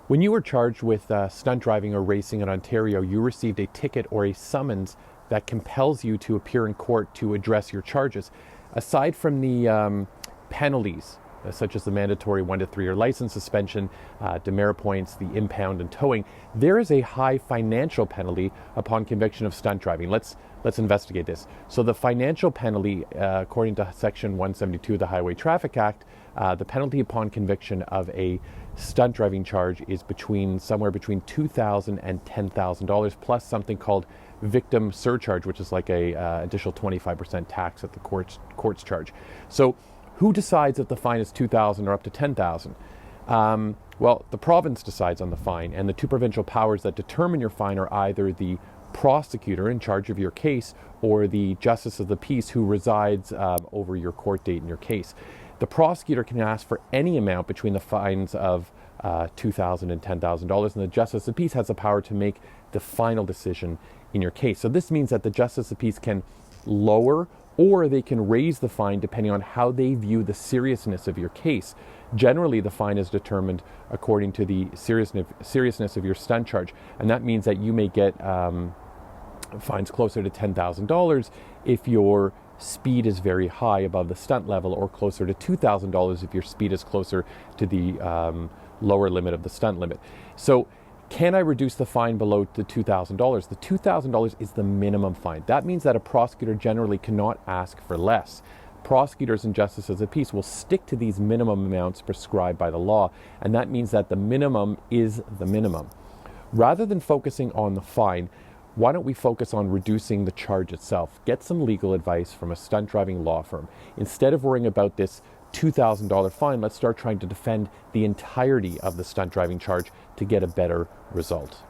When you were charged with stunt driving or racing in Ontario, you received a ticket or a summons that compels you to appear in court to address your charges. Aside from the penalties, such as the mandatory 1 to 3 year license suspension, demerit points, the impound and towing, there is a high financial penalty upon conviction of stunt driving. Let's investigate this. So the financial penalty, according to Section 172 of the Highway Traffic Act, the penalty upon conviction of a stunt driving charge is somewhere between $2,000 and $10,000, plus something called victim surcharge, which is like a additional 25% tax that the courts charge. So who decides if the fine is $2,000 or up to $10,000? Well, the province decides on the fine, and the two provincial powers that determine your fine are either the prosecutor in charge of your case or the justice of the peace who resides over your court date in your case. The prosecutor can ask for any amount between the fines of $2,000 and $10,000, and the justice of the peace has the power to make the final decision in your case. So this means that the justice of the peace can lower or they can raise the fine depending on how they view the seriousness of your case. Generally, the fine is determined according to the seriousness of your stunt charge, and that means that you may get fines closer to $10,000 if your speed is very high above the stunt level, or closer to $2,000 if your speed is closer to the lower limit of the stunt limit. So can I reduce the fine below the $2,000? The $2,000 is the minimum fine. That means that a prosecutor generally cannot ask for less. Prosecutors and justices of the peace will stick to these minimum amounts prescribed by the law, and that means that the minimum is the minimum. Rather than focusing on the fine, why don't we focus on reducing the charge itself? Get some legal advice from a stunt driving law firm. Instead of worrying about this $2,000 fine, let's start trying to defend the entirety of the stunt driving charge to get a better result.